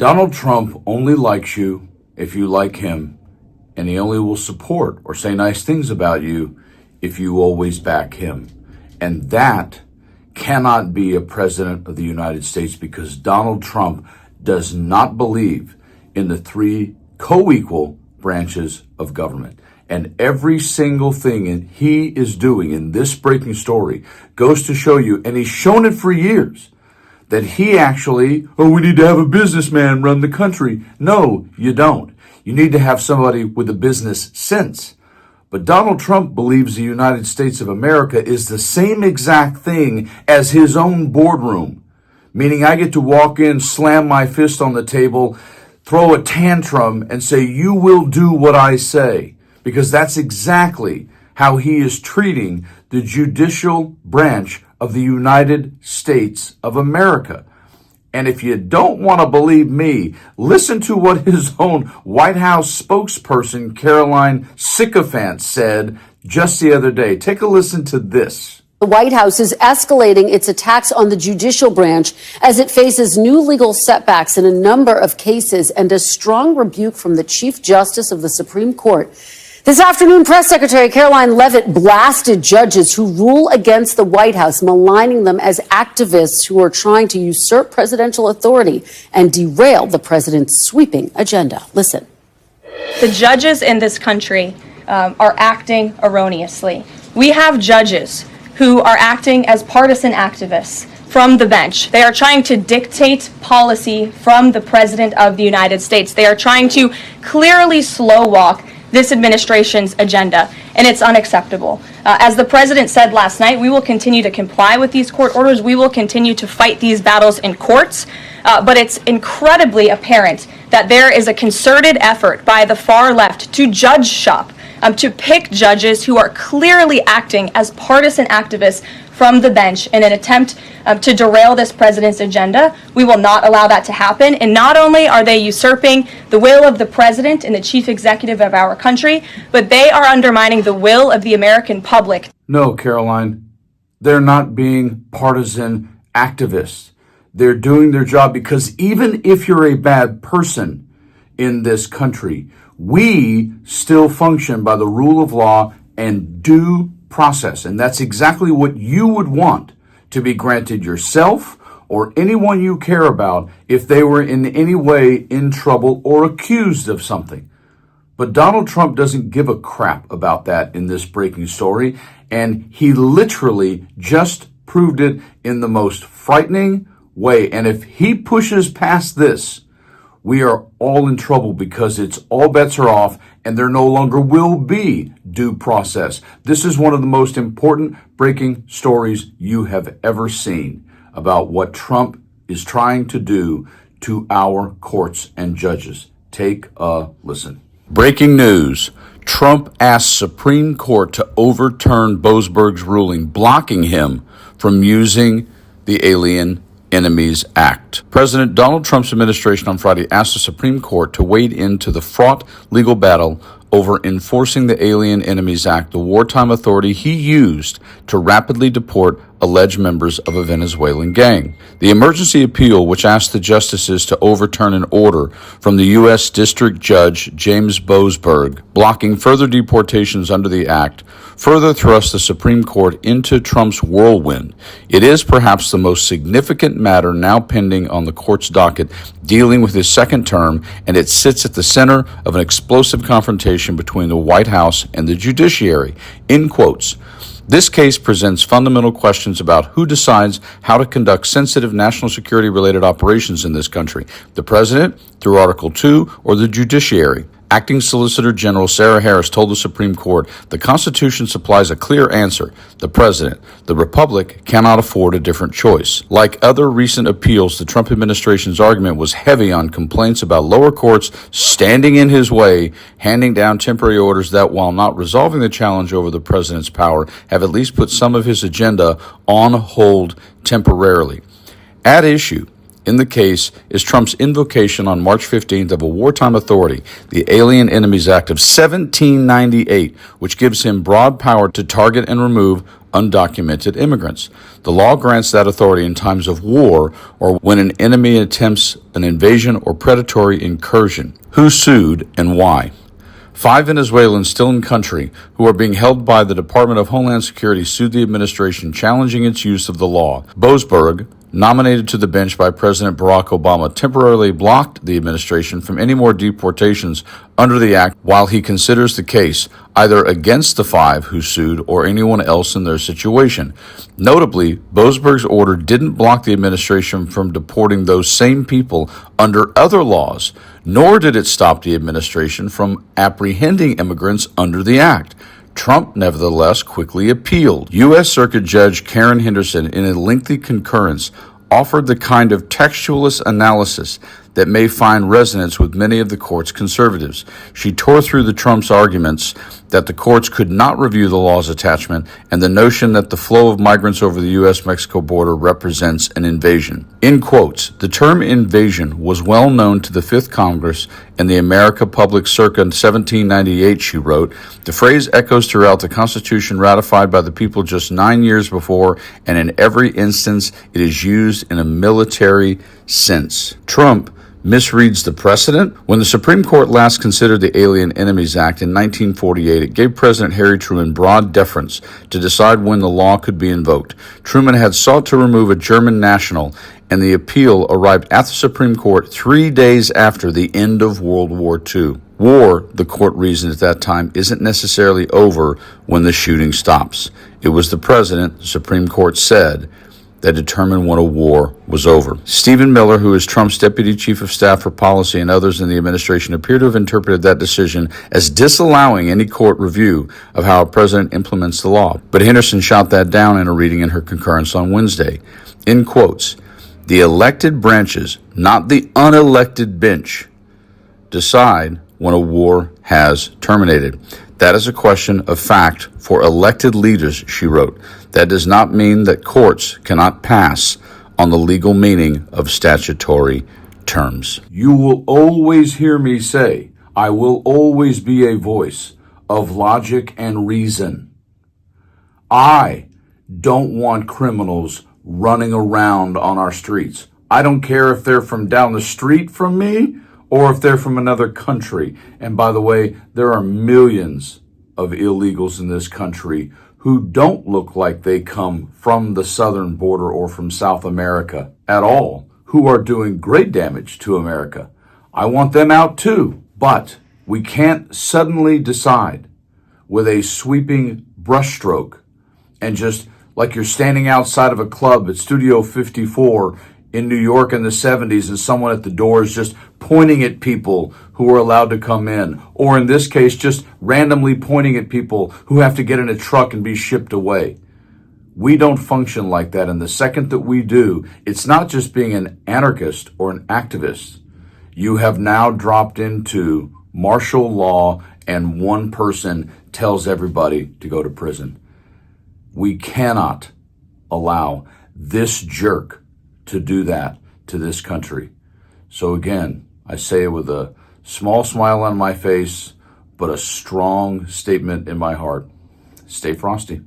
Donald Trump only likes you if you like him, and he only will support or say nice things about you if you always back him. And that cannot be a president of the United States, because Donald Trump does not believe in the three co-equal branches of government. And every single thing he is doing in this breaking story goes to show you, and he's shown it for years, that he actually, we need to have a businessman run the country. No, you don't. You need to have somebody with a business sense. But Donald Trump believes the United States of America is the same exact thing as his own boardroom, meaning I get to walk in, slam my fist on the table, throw a tantrum, and say, you will do what I say, because that's exactly how he is treating the judicial branch of the United States of America. And if you don't want to believe me, listen to what his own White House spokesperson, Caroline Sycophant, said just the other day. Take a listen to this. The White House is escalating its attacks on the judicial branch as it faces new legal setbacks in a number of cases and a strong rebuke from the Chief Justice of the Supreme Court. This afternoon, Press Secretary Caroline Leavitt blasted judges who rule against the White House, maligning them as activists who are trying to usurp presidential authority and derail the president's sweeping agenda. Listen. The judges in this country are acting erroneously. We have judges who are acting as partisan activists from the bench. They are trying to dictate policy from the President of the United States. They are trying to clearly slow walk this administration's agenda, and it's unacceptable. As the president said last night, we will continue to comply with these court orders. We will continue to fight these battles in courts, but it's incredibly apparent that there is a concerted effort by the far left to judge shop, to pick judges who are clearly acting as partisan activists from the bench in an attempt to derail this president's agenda. We will not allow that to happen. And not only are they usurping the will of the president and the chief executive of our country, but they are undermining the will of the American public. No, Caroline, they're not being partisan activists. They're doing their job, because even if you're a bad person in this country, we still function by the rule of law and due process. And that's exactly what you would want to be granted yourself or anyone you care about if they were in any way in trouble or accused of something. But Donald Trump doesn't give a crap about that in this breaking story, and he literally just proved it in the most frightening way. And if he pushes past this, we are all in trouble, because it's all bets are off and there no longer will be due process. This is one of the most important breaking stories you have ever seen about what Trump is trying to do to our courts and judges. Take a listen. Breaking news. Trump asks Supreme Court to overturn Boasberg's ruling, blocking him from using the Alien Enemies Act. President Donald Trump's administration on Friday asked the Supreme Court to wade into the fraught legal battle over enforcing the Alien Enemies Act, the wartime authority he used to rapidly deport alleged members of a Venezuelan gang. The emergency appeal, which asked the justices to overturn an order from the U.S. District Judge James Boasberg blocking further deportations under the act, further thrust the Supreme Court into Trump's whirlwind. It is perhaps the most significant matter now pending on the court's docket dealing with his second term, and it sits at the center of an explosive confrontation between the White House and the judiciary. In quotes, this case presents fundamental questions about who decides how to conduct sensitive national security-related operations in this country, the president, through Article 2, or the judiciary. Acting Solicitor General Sarah Harris told the Supreme Court the Constitution supplies a clear answer: the president. The Republic cannot afford a different choice. Like other recent appeals, the Trump administration's argument was heavy on complaints about lower courts standing in his way, handing down temporary orders that, while not resolving the challenge over the president's power, have at least put some of his agenda on hold temporarily. At issue in the case is Trump's invocation on March 15th of a wartime authority, the Alien Enemies Act of 1798, which gives him broad power to target and remove undocumented immigrants. The law grants that authority in times of war or when an enemy attempts an invasion or predatory incursion. Who sued and why? 5 Venezuelans still in country who are being held by the Department of Homeland Security sued the administration challenging its use of the law. Boasberg, nominated to the bench by President Barack Obama, temporarily blocked the administration from any more deportations under the act while he considers the case, either against the 5 who sued or anyone else in their situation. Notably, Boasberg's order didn't block the administration from deporting those same people under other laws, nor did it stop the administration from apprehending immigrants under the act. Trump, nevertheless, quickly appealed. U.S. Circuit Judge Karen Henderson, in a lengthy concurrence, offered the kind of textualist analysis that may find resonance with many of the court's conservatives. She tore through the Trump's arguments that the courts could not review the law's attachment and the notion that the flow of migrants over the U.S.-Mexico border represents an invasion. In quotes, the term invasion was well known to the Fifth Congress and the America Public circa 1798, she wrote. The phrase echoes throughout the Constitution ratified by the people just 9 years before, and in every instance it is used in a military sense. Trump misreads the precedent. When the Supreme Court last considered the Alien Enemies Act in 1948, it gave President Harry Truman broad deference to decide when the law could be invoked. Truman had sought to remove a German national, and the appeal arrived at the Supreme Court 3 days after the end of World War II. War, the court reasoned at that time, isn't necessarily over when the shooting stops. It was the president, the Supreme Court said, that determined when a war was over. Stephen Miller, who is Trump's deputy chief of staff for policy, and others in the administration appear to have interpreted that decision as disallowing any court review of how a president implements the law. But Henderson shot that down in a reading in her concurrence on Wednesday. In quotes, the elected branches, not the unelected bench, decide when a war has terminated. That is a question of fact for elected leaders, she wrote. That does not mean that courts cannot pass on the legal meaning of statutory terms. You will always hear me say, I will always be a voice of logic and reason. I don't want criminals running around on our streets. I don't care if they're from down the street from me or if they're from another country. And by the way, there are millions of illegals in this country who don't look like they come from the southern border or from South America at all, who are doing great damage to America. I want them out too, but we can't suddenly decide with a sweeping brushstroke and just like you're standing outside of a club at Studio 54 in New York in the 70s and someone at the door is just pointing at people who are allowed to come in, or in this case, just randomly pointing at people who have to get in a truck and be shipped away. We don't function like that, and the second that we do, it's not just being an anarchist or an activist. You have now dropped into martial law, and one person tells everybody to go to prison. We cannot allow this jerk to do that to this country. So again, I say it with a small smile on my face, but a strong statement in my heart. Stay frosty.